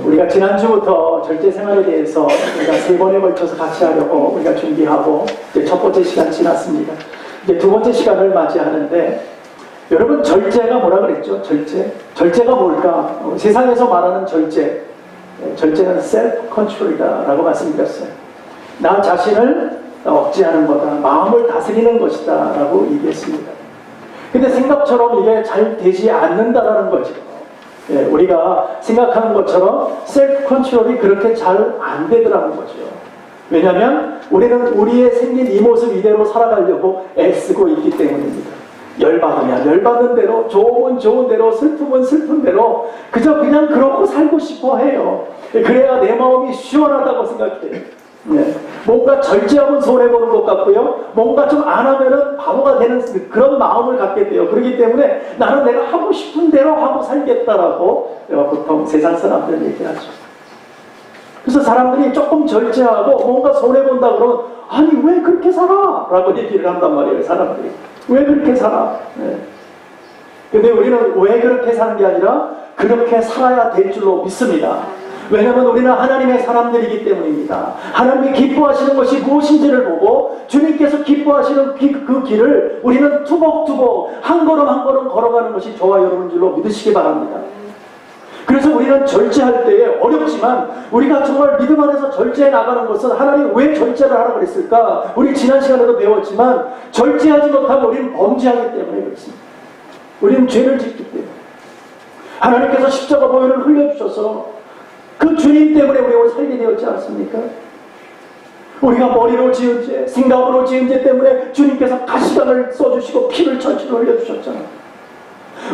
우리가 지난주부터 절제 생활에 대해서 우리가 3번에 걸쳐서 같이 하려고 우리가 준비하고 이제 첫 번째 시간 지났습니다. 이제 두 번째 시간을 맞이하는데, 여러분 절제가 뭐라 그랬죠? 절제가 뭘까? 세상에서 말하는 절제는 셀프 컨트롤이다 라고 말씀드렸어요. 나 자신을 억제하는 거다, 마음을 다스리는 것이다 라고 얘기했습니다. 근데 생각처럼 이게 잘 되지 않는다라는 거죠. 우리가 생각하는 것처럼 셀프 컨트롤이 그렇게 잘 안 되더라는 거죠. 왜냐하면 우리는 우리의 생긴 이 모습 이대로 살아가려고 애쓰고 있기 때문입니다. 열받으면 열받는 대로, 좋으면 좋은 대로, 슬프면 슬픈 대로 그저 그냥 그러고 살고 싶어 해요. 그래야 내 마음이 시원하다고 생각해요. 뭔가 절제하면 손해보는 것 같고요, 뭔가 좀 안 하면은 바보가 되는 그런 마음을 갖게 돼요. 그렇기 때문에 나는 내가 하고 싶은 대로 하고 살겠다라고 보통 세상 사람들은 얘기하죠. 그래서 사람들이 조금 절제하고 뭔가 손해본다 그러면, 아니 왜 그렇게 살아? 라고 얘기를 한단 말이에요. 사람들이 왜 그렇게 살아? 근데 우리는 왜 그렇게 사는 게 아니라 그렇게 살아야 될 줄로 믿습니다. 왜냐하면 우리는 하나님의 사람들이기 때문입니다. 하나님이 기뻐하시는 것이 무엇인지를 보고 주님께서 기뻐하시는 그 길을 우리는 투벅투벅 한 걸음 한 걸음 걸어가는 것이 저와 여러분 줄로 믿으시기 바랍니다. 그래서 우리는 절제할 때에 어렵지만, 우리가 정말 믿음 안에서 절제해 나가는 것은 하나님 왜 절제를 하라고 그랬을까? 우리 지난 시간에도 배웠지만, 절제하지 못하면 우리는 범죄하기 때문에 그렇습니다. 우리는 죄를 짓기 때문에. 하나님께서 십자가 보혈을 흘려주셔서 그 주님 때문에 우리가 살게 되었지 않습니까? 우리가 머리로 지은 죄, 생각으로 지은 죄 때문에 주님께서 가시관을 써주시고 피를 천천히 흘려주셨잖아요.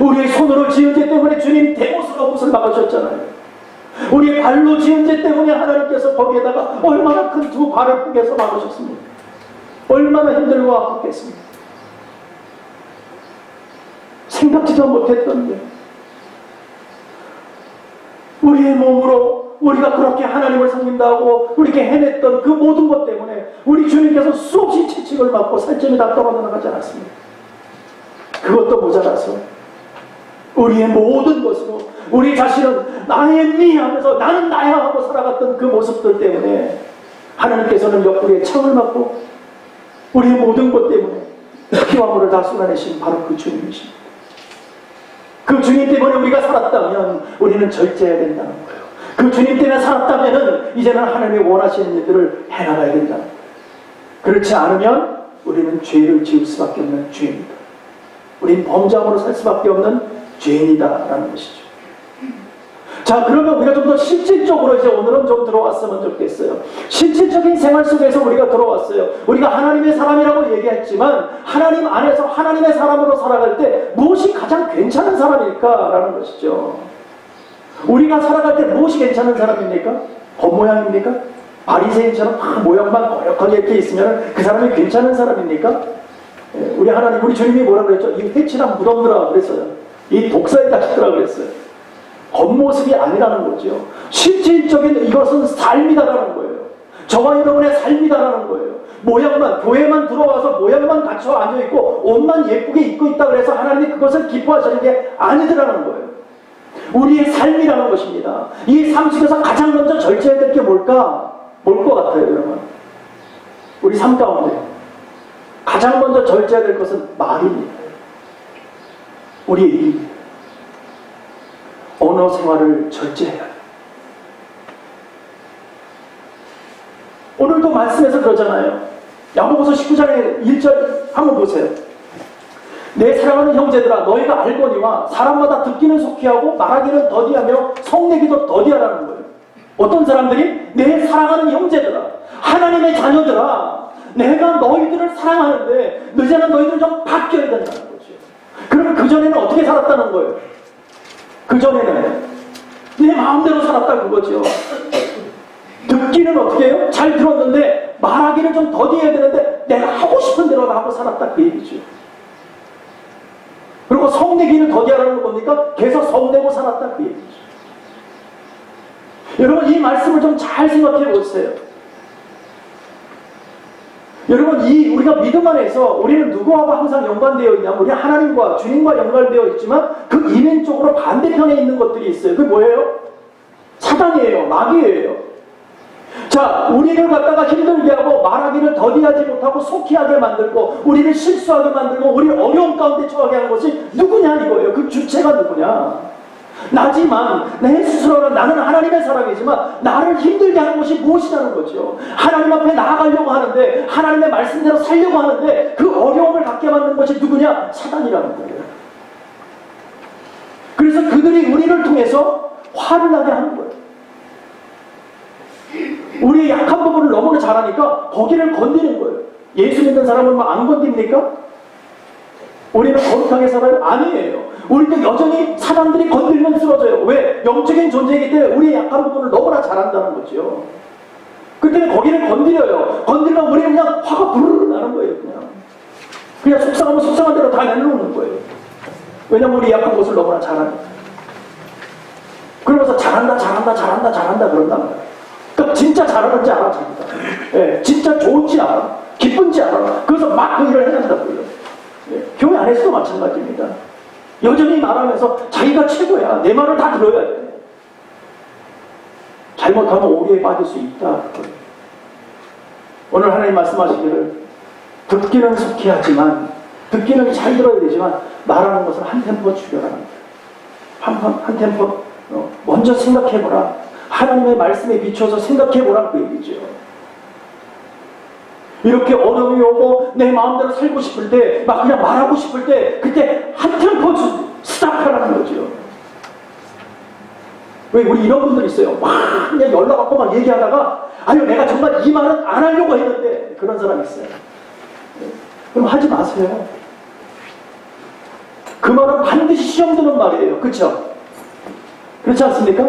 우리의 손으로 지은 죄 때문에 주님 대못으로 옷을 막으셨잖아요. 우리의 발로 지은 죄 때문에 하나님께서 거기에다가 얼마나 큰 두 발을 뿌개서 막으셨습니까? 얼마나 힘들고 아팠겠습니까? 생각지도 못했던데 우리의 몸으로 우리가 그렇게 하나님을 섬긴다고 우리가 해냈던 그 모든 것 때문에 우리 주님께서 수없이 채찍을 맞고 살점이 다 떨어져 나가지 않았습니까? 그것도 모자라서 우리의 모든 것으로 우리 자신은 나의 미 하면서 나는 나야 하고 살아갔던 그 모습들 때문에 하나님께서는 옆구리에 창을 맞고 우리의 모든 것 때문에 피와 물을 다 쏟아내신 바로 그 주님이십니다. 그 주님 때문에 우리가 살았다면 우리는 절제해야 된다는 거예요. 그 주님 때문에 살았다면 이제는 하나님이 원하시는 일들을 해나가야 된다는 거예요. 그렇지 않으면 우리는 죄를 지을 수밖에 없는 죄입니다. 우린 범죄함으로 살 수밖에 없는 죄인이다라는 것이죠. 자, 그러면 우리가 좀 더 실질적으로 이제 오늘은 좀 들어왔으면 좋겠어요. 실질적인 생활 속에서 우리가 들어왔어요. 우리가 하나님의 사람이라고 얘기했지만 하나님 안에서 하나님의 사람으로 살아갈 때 무엇이 가장 괜찮은 사람일까라는 것이죠. 우리가 살아갈 때 무엇이 괜찮은 사람입니까? 겉모양입니까? 바리새인처럼 모양만 거역하게 이렇게 있으면 그 사람이 괜찮은 사람입니까? 우리 하나님, 우리 주님이 뭐라 그랬죠? 이 회칠한 무덤들아 그랬어요. 이 독사의 자식들아 그랬어요. 겉모습이 아니라는 거죠. 실질적인 이것은 삶이다라는 거예요. 저와 여러분의 삶이다라는 거예요. 모양만, 교회만 들어와서 모양만 갖춰 앉아있고 옷만 예쁘게 입고 있다 그래서 하나님이 그것을 기뻐하시는 게 아니더라는 거예요. 우리의 삶이라는 것입니다. 이 삶 속에서 가장 먼저 절제해야 될 게 뭘까? 뭘 것 같아요, 여러분? 우리 삶 가운데 가장 먼저 절제해야 될 것은 말입니다. 우리의 입입니다. 언어 생활을 절제해야 해요. 오늘도 말씀에서 그러잖아요. 야고보서 19장의 1절 한번 보세요. 내 사랑하는 형제들아, 너희가 알거니와 사람마다 듣기는 속히 하고 말하기는 더디하며 성내기도 더디하라는 거예요. 어떤 사람들이 내 사랑하는 형제들아, 하나님의 자녀들아, 내가 너희들을 사랑하는데 이제는 너희들 좀 바뀌어야 된다는 거죠. 그러면 그전에는 어떻게 살았다는 거예요? 그전에는 내 마음대로 살았다 그거죠. 듣기는 어떻게 해요? 잘 들었는데 말하기를 좀 더디해야 되는데 내가 하고 싶은 대로 하고 살았다 그 얘기죠. 그리고 성내기를 더디하라는 건 뭡니까? 계속 성내고 살았다 그 얘기죠. 여러분 이 말씀을 좀 잘 생각해 보세요. 여러분 우리가 믿음 안에서 우리는 누구와 항상 연관되어 있냐면 우리 하나님과 주님과 연관되어 있지만 그 이면적으로 반대편에 있는 것들이 있어요. 그게 뭐예요? 사단 사단이에요. 마귀예요. 자, 우리를 갖다가 힘들게 하고 말하기를 더디하지 못하고 속히하게 만들고 우리를 실수하게 만들고 우리를 어려움 가운데 처하게 하는 것이 누구냐 이거예요. 그 주체가 누구냐. 나지만 내 스스로는 나는 하나님의 사람이지만 나를 힘들게 하는 것이 무엇이냐는 거죠. 하나님 앞에 나아가려고 하는데 하나님의 말씀대로 살려고 하는데 그 어려움을 갖게 만드는 것이 누구냐? 사단이라는 거예요. 그래서 그들이 우리를 통해서 화를 나게 하는 거예요. 우리의 약한 부분을 너무나 잘하니까 거기를 건드리는 거예요. 예수 믿는 사람은 뭐 안 건듭니까? 우리는 거룩하게 살아요? 아니에요. 우리도 여전히 사람들이 건들면 쓰러져요. 왜? 영적인 존재이기 때문에 우리의 약한 부분을 너무나 잘한다는 거죠. 그때 거기를 건드려요. 건드리면 우리는 그냥 화가 부르르 나는 거예요. 그냥 속상하면 속상한 대로 다 내놓는 거예요. 왜냐면 우리 약한 것을 너무나 잘하니까. 그러면서 잘한다 그런단 말이에요. 그러니까 진짜 잘하는지 알아, 자기가. 예, 진짜 좋은지 알아. 기쁜지 알아. 그래서 막 그 일을 해낸다고요. 예, 교회 안에서도 마찬가지입니다. 여전히 말하면서 자기가 최고야. 내 말을 다 들어야 돼. 잘못하면 오류에 빠질 수 있다. 오늘 하나님 말씀하시기를 듣기는 속히 하지만 듣기는 잘 들어야 되지만 말하는 것을 한 템포 줄여라. 한 템포 먼저 생각해보라. 하나님의 말씀에 비춰서 생각해보라 그 얘기죠. 이렇게 어려움이 오고 내 마음대로 살고 싶을 때 막 그냥 말하고 싶을 때 그때 한 템포 스탑하라는 거죠. 왜 우리 이런 분들 있어요. 막 그냥 연락 갖고 막 얘기하다가 아유 내가 정말 이 말은 안 하려고 했는데 그런 사람 있어요. 그럼 하지 마세요. 그 말은 반드시 시험 드는 말이에요. 그렇죠? 그렇지 않습니까?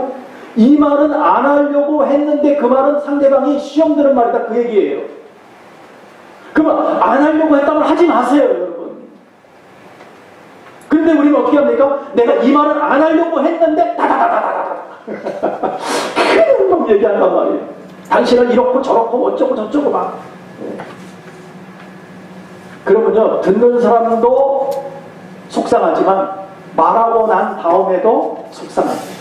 이 말은 안 하려고 했는데 그 말은 상대방이 시험 드는 말이다 그 얘기예요. 그러면 안 하려고 했다면 하지 마세요 여러분. 근데 우리는 어떻게 합니까? 내가 이 말은 안 하려고 했는데 다다다다다다 그냥 막 얘기한단 말이에요. 당신은 이렇고 저렇고 어쩌고 저쩌고 막. 그러면요 듣는 사람도 속상하지만 말하고 난 다음에도 속상합니다.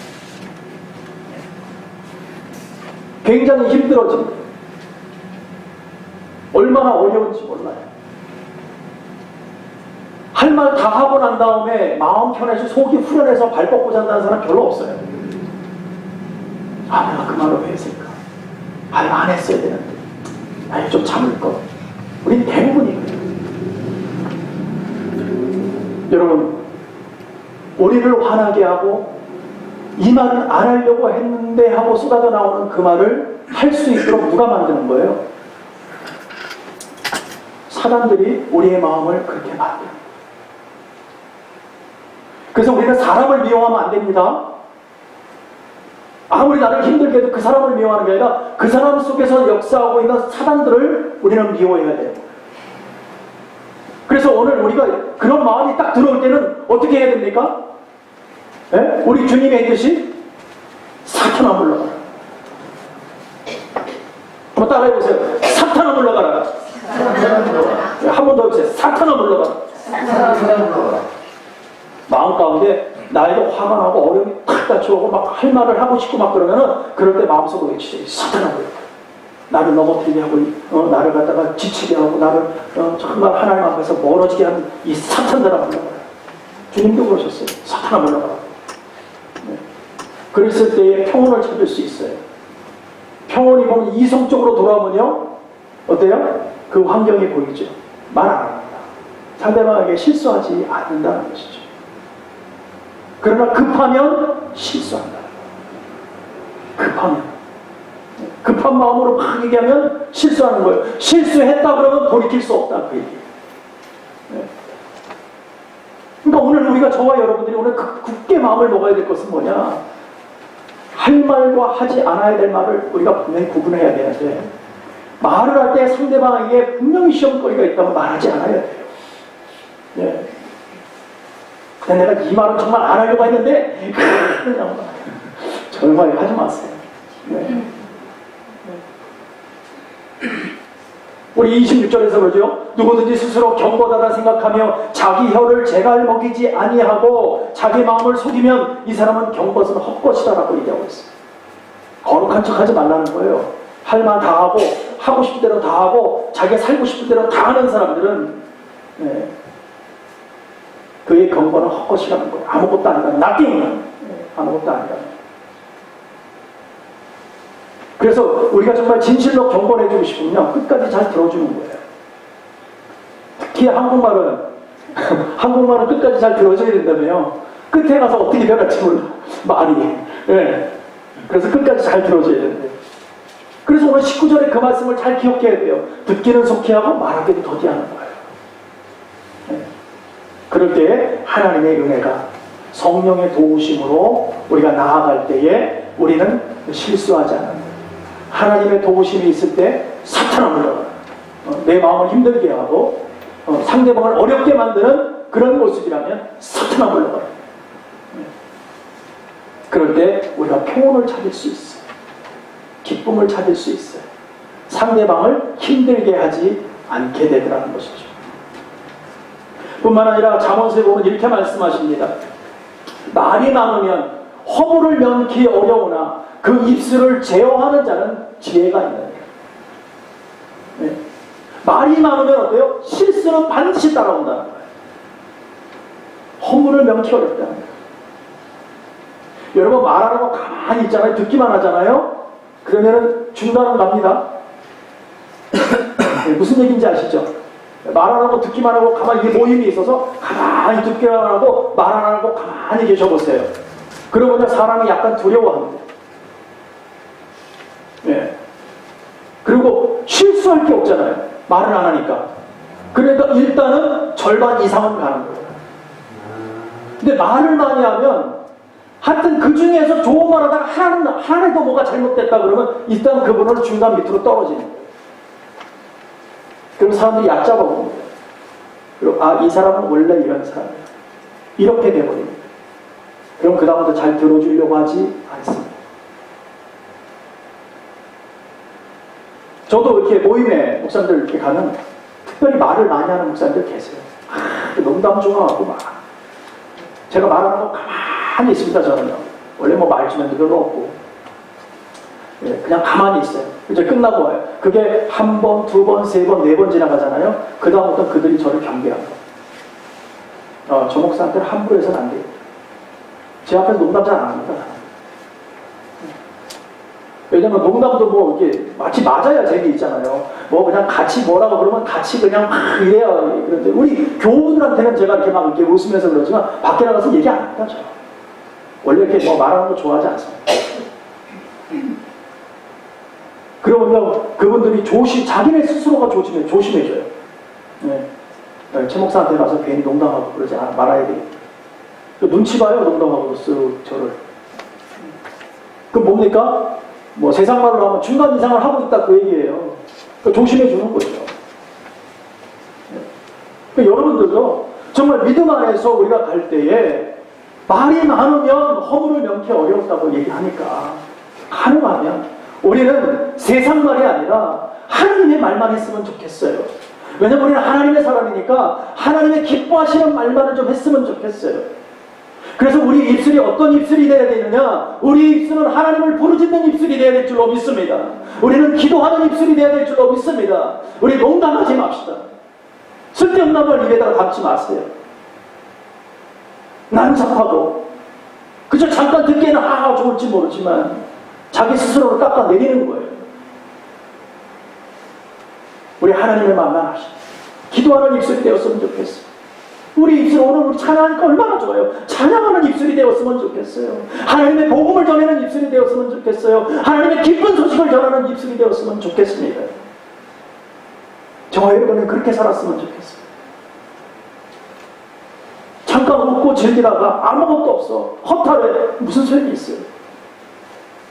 굉장히 힘들어집니다. 얼마나 어려운지 몰라요. 할 말 다 하고 난 다음에 마음 편해서 속이 후련해서 발 뻗고 잔다는 사람 별로 없어요. 아 내가 그 말을 왜 했을까? 아유 안 했어야 되는데 아유 좀 참을 거. 우린 대부분이거든요. 여러분 우리를 화나게 하고 이 말은 안 하려고 했는데 하고 쏟아져 나오는 그 말을 할 수 있도록 누가 만드는 거예요? 사람들이 우리의 마음을 그렇게 만들어요. 그래서 우리는 사람을 미워하면 안 됩니다. 아무리 나를 힘들게 해도 그 사람을 미워하는 게 아니라 그 사람 속에서 역사하고 있는 사단들을 우리는 미워해야 돼요. 그래서 오늘 우리가 그런 마음이 딱 들어올 때는 어떻게 해야 됩니까? 네? 우리 주님이 했듯이 사탄아 물러가라. 한번 따라해보세요. 사탄아 물러가라. 한 번 더 해보세요. 사탄아 물러가라. 마음 가운데 나에게 화가 나고 어려움이 탁 닫혀오고 막 할 말을 하고 싶고 막 그러면은 그럴 때 마음속으로 외치세요. 사탄아 물러가라. 나를 넘어뜨리게 하고 나를 갖다가 지치게 하고 나를 정말 하나님 앞에서 멀어지게 하는 이 사탄들아 물러가라. 주님도 그러셨어요. 사탄아 물러가라. 네. 그랬을 때에 평온을 찾을 수 있어요. 평온이 보면 이성적으로 돌아오면요 어때요? 그 환경이 보이죠. 말 안 합니다. 상대방에게 실수하지 않는다는 것이죠. 그러나 급하면 실수한다. 급한 마음으로 막 얘기하면 실수하는 거예요. 실수했다 그러면 돌이킬 수 없다 그 얘기예요. 네. 그러니까 오늘 우리가 저와 여러분들이 오늘 굳게 마음을 먹어야 될 것은 뭐냐? 할 말과 하지 않아야 될 말을 우리가 분명히 구분해야 되는데 말을 할 때 상대방에게 분명히 시험거리가 있다면 말하지 않아야 돼요. 네. 내가 이 말은 정말 안 하려고 했는데 그냥 정말 하지 마세요. 네. 우리 26절에서 그러죠. 누구든지 스스로 경고하다 생각하며 자기 혀를 제갈 먹이지 아니하고 자기 마음을 속이면 이 사람은 경것은 헛것이다라고 얘기하고 있어요. 거룩한 척 하지 말라는 거예요. 할 말 다 하고, 하고 싶은 대로 다 하고, 자기가 살고 싶은 대로 다 하는 사람들은, 네, 그의 경건은 헛것이라는 거예요. 아무것도 아니라, nothing. 아무것도 아니라. 그래서 우리가 정말 진실로 경건해주고 싶으면 끝까지 잘 들어주는 거예요. 특히 한국말은, 한국말은 끝까지 잘 들어줘야 된다며요. 끝에 가서 어떻게 변할지 몰라. 말이. 네. 그래서 끝까지 잘 들어줘야 된대요. 그래서 오늘 19절에 그 말씀을 잘 기억해야 돼요. 듣기는 속히 하고 말하기는 더디하는 거예요. 네. 그럴 때 하나님의 은혜가 성령의 도우심으로 우리가 나아갈 때에 우리는 실수하지 않는 거예요. 하나님의 도우심이 있을 때 사탄아 물러가요. 내 마음을 힘들게 하고 상대방을 어렵게 만드는 그런 모습이라면 사탄아 물러가요. 네. 그럴 때 우리가 평온을 찾을 수 있어요. 기쁨을 찾을 수 있어요. 상대방을 힘들게 하지 않게 되더라는 것이죠. 뿐만 아니라 잠언서에 보면 이렇게 말씀하십니다. 말이 많으면 허물을 면키 어려우나 그 입술을 제어하는 자는 지혜가 있느니라. 네. 말이 많으면 어때요? 실수는 반드시 따라온다는 거예요. 허물을 면키 어렵다는 거예요. 여러분 말하라고 가만히 있잖아요. 듣기만 하잖아요. 그러면은 중간은 갑니다. 네, 무슨 얘기인지 아시죠? 말하라고 듣기만 하고 가만히 모임이 있어서 가만히 듣기만 하고 말 안 하고 가만히 계셔보세요. 그러고 사람이 약간 두려워합니다. 네. 그리고 실수할 게 없잖아요. 말을 안 하니까. 그러니까 일단은 절반 이상은 가는 거예요. 근데 말을 많이 하면 하여튼 그 중에서 좋은 말 하다가 하나도 뭐가 잘못됐다 그러면 일단 그분은 중간 밑으로 떨어지는 거예요. 그럼 사람들이 얕잡아 보는 거예요. 그리고 이 사람은 원래 이런 사람이야. 이렇게 돼버립니다. 그럼 그 다음부터 잘 들어주려고 하지 않습니다. 저도 이렇게 모임에 목사님들 이렇게 가면 특별히 말을 많이 하는 목사님들 계세요. 농담 좋아하고 막. 제가 말하는 거 가만히 있습니다, 저는요. 원래 뭐 말주변도 별로 없고. 예, 그냥 가만히 있어요. 이제 끝나고 와요. 그게 한 번, 두 번, 세 번, 네 번 지나가잖아요. 그 다음부터 그들이 저를 경계합니다. 저 목사한테는 함부로 해서는 안 돼요. 제 앞에서 농담 잘 안 합니다. 왜냐면 농담도 뭐 이렇게 마치 맞아야 재미있잖아요. 뭐 그냥 같이 뭐라고 그러면 같이 그냥 막 이래야. 그런데 우리 교우들한테는 제가 이렇게 막 이렇게 웃으면서 그러지만 밖에 나가서 얘기 안 합니다, 저. 원래 이렇게 뭐 말하는 거 좋아하지 않습니다. 그러면 그분들이 자기네 스스로가 조심해줘요. 네. 최 목사한테 가서 괜히 농담하고 그러지 말아야 돼요. 눈치 봐요, 농담하고 쓱 저를. 그럼 뭡니까? 뭐 세상 말로 하면 중간 이상을 하고 있다 그 얘기예요. 조심해 주는 거죠. 여러분들도 정말 믿음 안에서 우리가 갈 때에 말이 많으면 허물을 면키 어렵다고 얘기하니까 가능하면 우리는 세상 말이 아니라 하나님의 말만 했으면 좋겠어요. 왜냐면 우리는 하나님의 사람이니까 하나님의 기뻐하시는 말만을 좀 했으면 좋겠어요. 그래서 우리 입술이 어떤 입술이 되어야 되느냐? 우리 입술은 하나님을 부르짖는 입술이 되어야 될 줄로 믿습니다. 우리는 기도하는 입술이 되어야 될 줄로 믿습니다. 우리 농담하지 맙시다. 쓸데없는 말 입에다가 담지 마세요. 난잡하고 그저 잠깐 듣기에는 좋을지 모르지만 자기 스스로를 깎아내리는 거예요. 우리 하나님의 말만 하시죠. 기도하는 입술이 되었으면 좋겠어요. 우리 입술 오늘 우리 찬양하니까 얼마나 좋아요. 찬양하는 입술이 되었으면 좋겠어요. 하나님의 복음을 전하는 입술이 되었으면 좋겠어요. 하나님의 기쁜 소식을 전하는 입술이 되었으면 좋겠습니다. 저와 여러분은 그렇게 살았으면 좋겠어요. 잠깐 웃고 즐기다가 아무것도 없어. 허탈해. 무슨 소용이 있어요.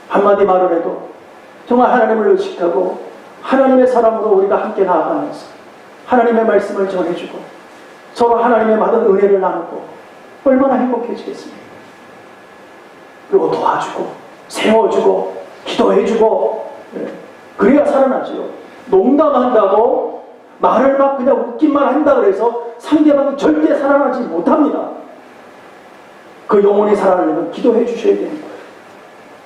한마디 말을 해도 정말 하나님을 의식하고 하나님의 사람으로 우리가 함께 나아가면서 하나님의 말씀을 전해주고 서로 하나님의 많은 은혜를 나누고 얼마나 행복해지겠습니까? 그리고 도와주고 세워주고 기도해주고 그래야 살아나죠. 농담한다고 말을 막 그냥 웃기만 한다 그래서 상대방은 절대 살아나지 못합니다. 그 영혼이 살아나려면 기도해 주셔야 되는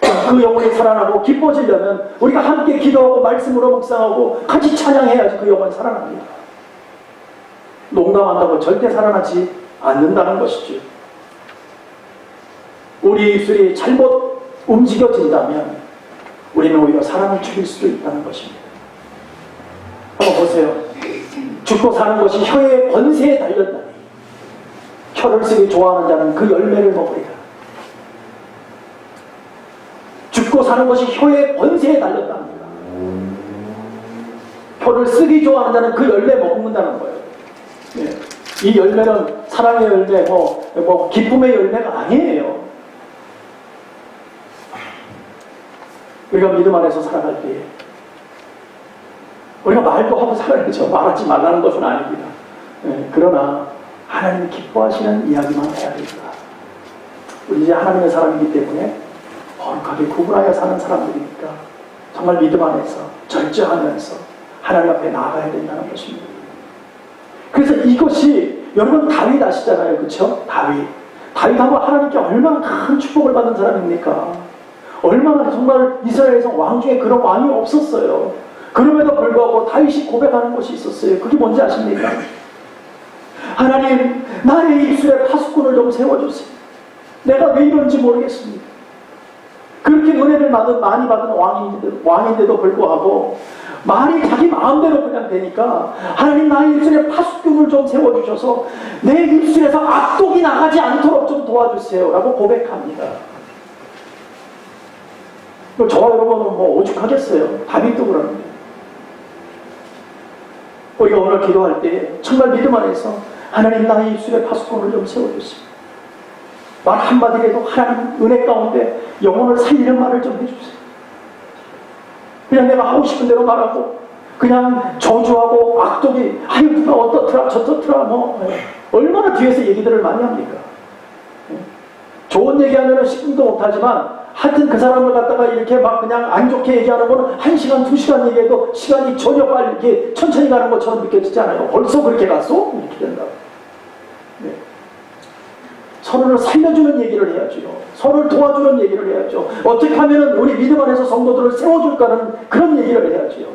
거예요. 그 영혼이 살아나고 기뻐지려면 우리가 함께 기도하고 말씀으로 묵상하고 같이 찬양해야지 그 영혼이 살아납니다. 농담한다고 절대 살아나지 않는다는 것이죠. 우리 입술이 잘못 움직여진다면 우리는 오히려 사람을 죽일 수도 있다는 것입니다. 한번 보세요. 죽고 사는 것이 혀의 권세에 달렸다니 혀를 쓰기 좋아하는 자는 그 열매를 먹으리라. 죽고 사는 것이 혀의 권세에 달렸답니다. 혀를 쓰기 좋아하는 자는 그 열매 먹는다는 거예요. 예. 이 열매는 사랑의 열매, 기쁨의 열매가 아니에요. 우리가 믿음 안에서 살아갈 때 우리가 말도 하고 살아야죠. 말하지 말라는 것은 아닙니다. 예. 그러나 하나님이 기뻐하시는 이야기만 해야 됩니다. 우리 이제 하나님의 사람이기 때문에 거룩하게 구분하여 사는 사람들이니까 정말 믿음 안에서 절제하면서 하나님 앞에 나아가야 된다는 것입니다. 그래서 이것이 여러분 다윗 아시잖아요. 그렇죠? 다윗하고 하나님께 얼마나 큰 축복을 받은 사람입니까? 얼마나 정말 이스라엘에서 왕 중에 그런 왕이 없었어요. 그럼에도 불구하고 다윗이 고백하는 것이 있었어요. 그게 뭔지 아십니까? 하나님, 나의 입술에 파수꾼을 좀 세워주세요. 내가 왜 이런지 모르겠습니다. 그렇게 은혜를 많이 받은 왕인데도 불구하고 말이 자기 마음대로 그냥 되니까 하나님, 나의 입술에 파수꾼을 좀 세워주셔서 내 입술에서 악독이 나가지 않도록 좀 도와주세요 라고 고백합니다. 저와 여러분은 오죽하겠어요. 다윗도 그럽니다. 우리가 오늘 기도할 때 정말 믿음 안에서 하나님, 나의 입술에 파수꾼을 좀 세워주세요. 말 한마디라도 하나님 은혜 가운데 영혼을 살리는 말을 좀 해주세요. 그냥 내가 하고 싶은 대로 말하고 그냥 저주하고 악독이 아유 누가 어떻더라 저떻더라 얼마나 뒤에서 얘기들을 많이 합니까? 좋은 얘기하면 10분도 못하지만 하여튼 그 사람을 갖다가 이렇게 막 그냥 안 좋게 얘기하는 거는 1시간, 2시간 얘기해도 시간이 전혀 빨리 이렇게 천천히 가는 것처럼 느껴지지 않아요? 벌써 그렇게 갔어? 이렇게 된다. 네. 서로를 살려주는 얘기를 해야죠. 서로를 도와주는 얘기를 해야죠. 어떻게 하면 우리 믿음 안에서 성도들을 세워줄까는 그런 얘기를 해야죠.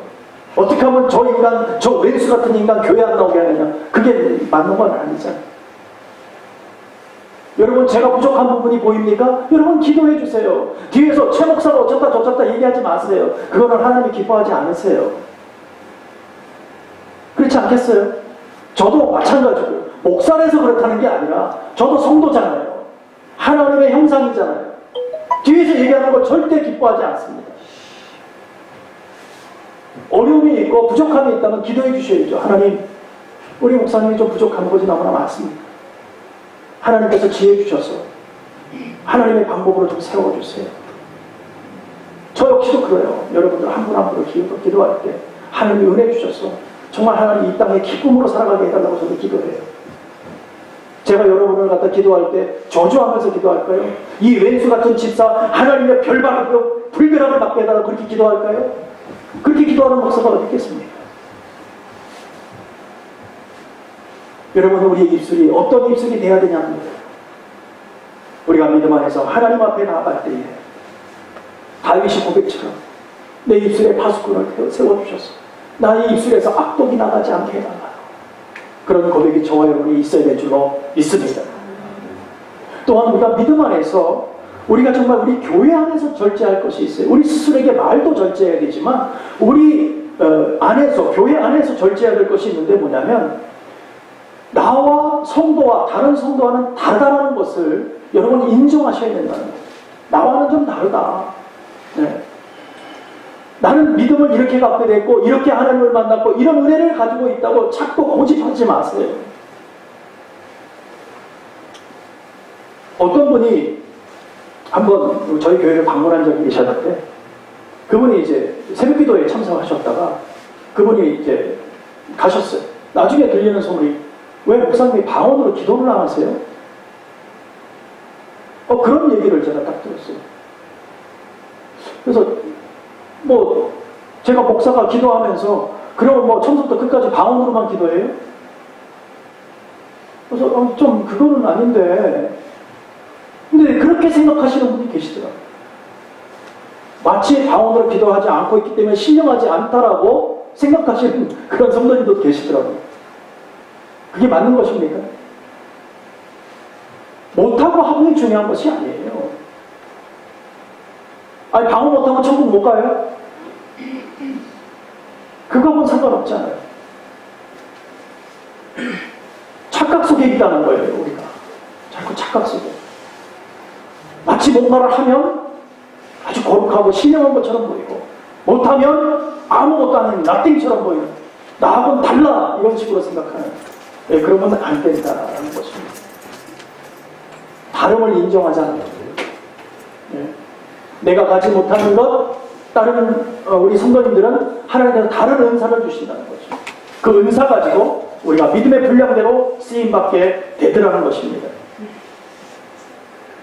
어떻게 하면 저 인간, 저 왼수 같은 인간 교회 안 나오게 하느냐. 그게 맞는 건 아니잖아요. 여러분, 제가 부족한 부분이 보입니까? 여러분 기도해 주세요. 뒤에서 최 목사가 어쩌다 저쩌다 얘기하지 마세요. 그거는 하나님이 기뻐하지 않으세요. 그렇지 않겠어요? 저도 마찬가지고 목사라서 그렇다는 게 아니라 저도 성도잖아요. 하나님의 형상이잖아요. 뒤에서 얘기하는 거 절대 기뻐하지 않습니다. 어려움이 있고 부족함이 있다면 기도해 주셔야죠. 하나님, 우리 목사님이 좀 부족한 것이 너무나 많습니다. 하나님께서 지혜 주셔서 하나님의 방법으로 좀 세워주세요. 저 역시도 그래요. 여러분들 한 분 한 분을 기도할 때 하나님이 은혜 주셔서 정말 하나님 이 땅에 기쁨으로 살아가게 해달라고 저도 기도해요. 제가 여러분을 갖다 기도할 때 저주하면서 기도할까요? 이 왼수 같은 집사 하나님의 별바람으로 불벼락을 맞게 해달라고 그렇게 기도할까요? 그렇게 기도하는 목사가 어디 있겠습니까? 여러분, 우리의 입술이 어떤 입술이 돼야 되냐는 거예요. 우리가 믿음 안에서 하나님 앞에 나아갈 때에 다윗이 고백처럼 내 입술에 파수꾼을 세워주셔서 나의 입술에서 악독이 나가지 않게 해달라. 그런 고백이 저와 여러분이 있어야 될 줄로 믿습니다. 또한 우리가 믿음 안에서 우리가 정말 우리 교회 안에서 절제할 것이 있어요. 우리 스스로에게 말도 절제해야 되지만 우리 안에서, 교회 안에서 절제해야 될 것이 있는데 뭐냐면 나와 성도와 다른 성도와는 다르다는 것을 여러분 인정하셔야 된다는 거예요. 나와는 좀 다르다. 네. 나는 믿음을 이렇게 갖게 됐고 이렇게 하나님을 만났고 이런 은혜를 가지고 있다고 자꾸 고집하지 마세요. 어떤 분이 한번 저희 교회를 방문한 적이 계셨는데 그분이 이제 새벽기도에 참석하셨다가 그분이 이제 가셨어요. 나중에 들리는 소문이 왜 목사님이 방언으로 기도를 안 하세요? 그런 얘기를 제가 딱 들었어요. 그래서 제가 목사가 기도하면서 그러면 처음부터 끝까지 방언으로만 기도해요? 그래서 좀 그거는 아닌데 근데 그렇게 생각하시는 분이 계시더라고요. 마치 방언으로 기도하지 않고 있기 때문에 신령하지 않다라고 생각하시는 그런 성도님도 계시더라고요. 그게 맞는 것입니까? 못하고 하고이 중요한 것이 아니에요. 아니, 방언 못하면 천국 못 가요? 그거하고는 상관없잖아요. 착각 속에 있다는 거예요, 우리가. 자꾸 착각 속에. 마치 뭔가를 하면 아주 거룩하고 신령한 것처럼 보이고, 못하면 아무것도 아닌 나띵처럼 보이는, 나하고는 달라, 이런 식으로 생각하는, 그러면 안 된다는 것입니다. 다름을 인정하자는 거죠. 내가 가지 못하는 것, 다른 우리 성도님들은 하나님께서 다른 은사를 주신다는 거죠. 그 은사 가지고 우리가 믿음의 분량대로 쓰임받게 되더라는 것입니다.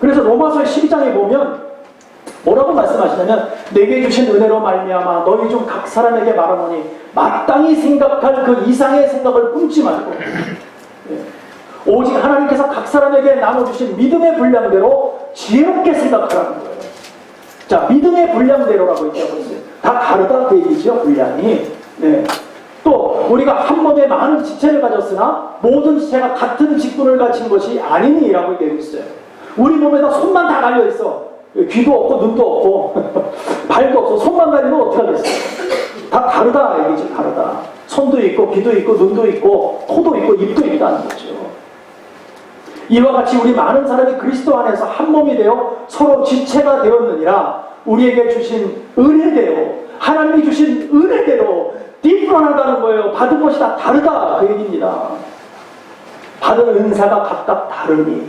그래서 로마서 12장에 보면 뭐라고 말씀하시냐면, 내게 주신 은혜로 말미암아 너희 중 각 사람에게 말하노니 마땅히 생각할 그 이상의 생각을 품지 말고 오직 하나님께서 각 사람에게 나눠주신 믿음의 분량대로 지혜롭게 생각하라는 거예요. 자, 믿음의 분량대로라고 얘기하고 있어요. 다 다르다 그 얘기죠, 분량이. 네. 또 우리가 한 몸에 많은 지체를 가졌으나 모든 지체가 같은 직분을 가진 것이 아니니라고 얘기하고 있어요. 우리 몸에다 손만 다 달려있어. 귀도 없고 눈도 없고 발도 없고 손만 달리면 어떻게 하겠어요? 다 다르다 얘기죠. 다르다. 손도 있고 귀도 있고 눈도 있고 코도 있고 입도 있다는 거죠. 이와 같이 우리 많은 사람이 그리스도 안에서 한 몸이 되어 서로 지체가 되었느니라. 우리에게 주신 은혜대로, 하나님이 주신 은혜대로 디프런하다는 거예요. 받은 것이 다 다르다 그 얘기입니다. 받은 은사가 각각 다르니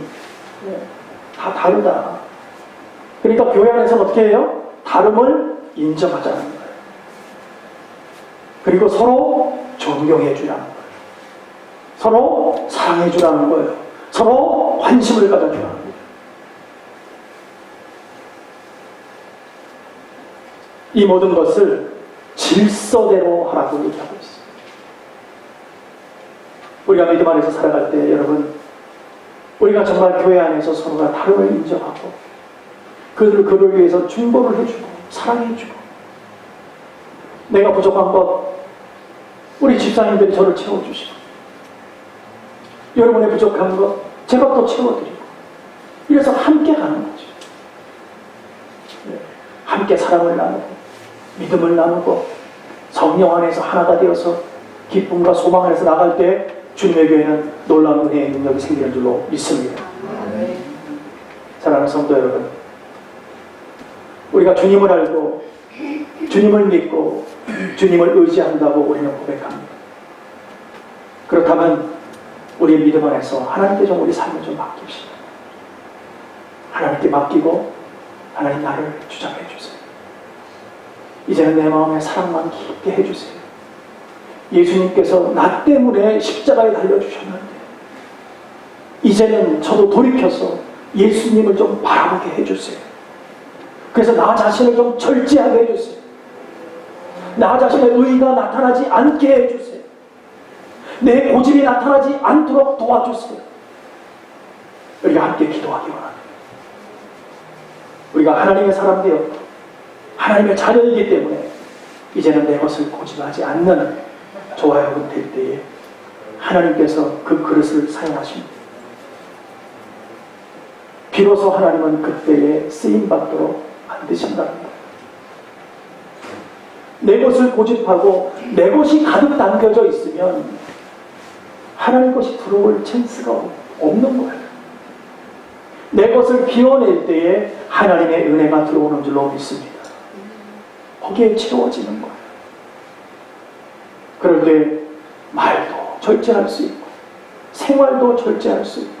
다 다르다. 그러니까 교회 안에서는 어떻게 해요? 다름을 인정하자는 거예요. 그리고 서로 존경해 주라는 거예요. 서로 사랑해 주라는 거예요. 서로 관심을 가져주라는 거예요. 이 모든 것을 질서대로 하라고 얘기하고 있어요. 우리가 믿음 안에서 살아갈 때 여러분, 우리가 정말 교회 안에서 서로가 다름을 인정하고 그를 위해서 중보를 해주고 사랑해주고, 내가 부족한 것 우리 집사님들이 저를 채워주시고, 여러분의 부족한 것 제가 또 채워드리고, 이래서 함께 가는 거죠. 함께 사랑을 나누고 믿음을 나누고 성령 안에서 하나가 되어서 기쁨과 소망 안에서 나갈 때 주님의 교회는 놀라운 은혜의 능력이 생기는 줄로 믿습니다. 사랑하는 성도 여러분, 우리가 주님을 알고 주님을 믿고 주님을 의지한다고 우리는 고백합니다. 그렇다면 우리의 믿음 안에서 하나님께 좀 우리 삶을 좀 맡깁시다. 하나님께 맡기고, 하나님 나를 주장해 주세요. 이제는 내 마음에 사랑만 깊게 해주세요. 예수님께서 나 때문에 십자가에 달려주셨는데 이제는 저도 돌이켜서 예수님을 좀 바라보게 해주세요. 그래서 나 자신을 좀 절제하게 해주세요. 나 자신의 의의가 나타나지 않게 해주세요. 내 고집이 나타나지 않도록 도와주세요. 우리가 함께 기도하기 원합니다. 우리가 하나님의 사람 되었고 하나님의 자녀이기 때문에 이제는 내 것을 고집하지 않는 저와 여러분 될 때에 하나님께서 그 그릇을 사용하십니다. 비로소 하나님은 그때에 쓰임받도록 만드신답니다. 내 것을 고집하고 내 것이 가득 담겨져 있으면 하나님 것이 들어올 찬스가 없는 거예요. 내 것을 비워낼 때에 하나님의 은혜가 들어오는 줄로 믿습니다. 거기에 채워지는 거예요. 그럴 때 말도 절제할 수 있고 생활도 절제할 수 있고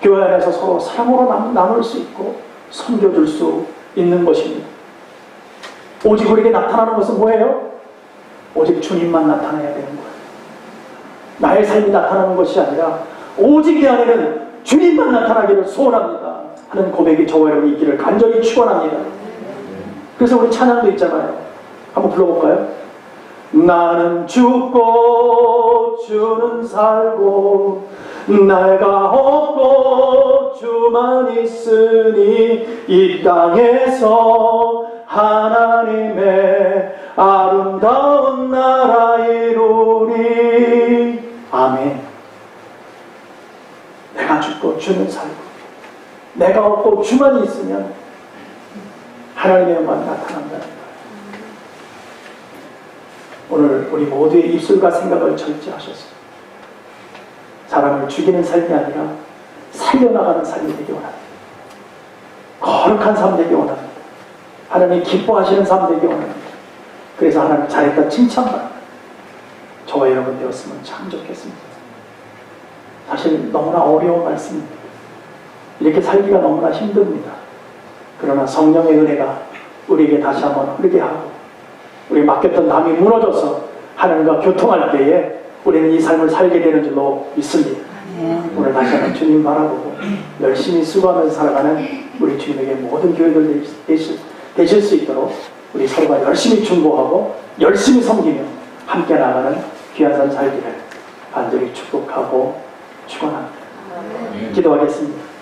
교회 안에서 서로 사랑으로 나눌 수 있고 섬겨줄 수 있는 것입니다. 오직 우리에게 나타나는 것은 뭐예요? 오직 주님만 나타나야 되는 거예요. 나의 삶이 나타나는 것이 아니라 오직 내 안에는 주님만 나타나기를 소원합니다 하는 고백이 저와 여러분이 있기를 간절히 축원합니다. 그래서 우리 찬양도 있잖아요. 한번 불러볼까요? 나는 죽고 주는 살고 내가 없고 주만 있으니 이 땅에서 하나님의 아름다운 나라 이루리. 아멘. 내가 죽고 주는 살고, 내가 없고 주만 있으면 하나님의 영광이 나타난다는 거예요. 오늘 우리 모두의 입술과 생각을 절제하셔서 사람을 죽이는 삶이 아니라 살려나가는 삶이 되기 원합니다. 거룩한 삶 되기 원합니다. 하나님이 기뻐하시는 삶 되기 원합니다. 그래서 하나님 잘했다 칭찬받습니다. 저와 여러분 되었으면 참 좋겠습니다. 사실 너무나 어려운 말씀입니다. 이렇게 살기가 너무나 힘듭니다. 그러나 성령의 은혜가 우리에게 다시 한번 흐르게 하고, 우리 맡겼던 담이 무너져서 하나님과 교통할 때에 우리는 이 삶을 살게 되는 줄로 믿습니다. 오늘 다시 한번 주님 바라보고 열심히 수고하면서 살아가는 우리 주님에게 모든 교회들 되실 수 있도록 우리 서로가 열심히 중보하고 열심히 섬기며 함께 나가는 귀한 삶 살기를 간절히 축복하고 축원합니다. 기도하겠습니다.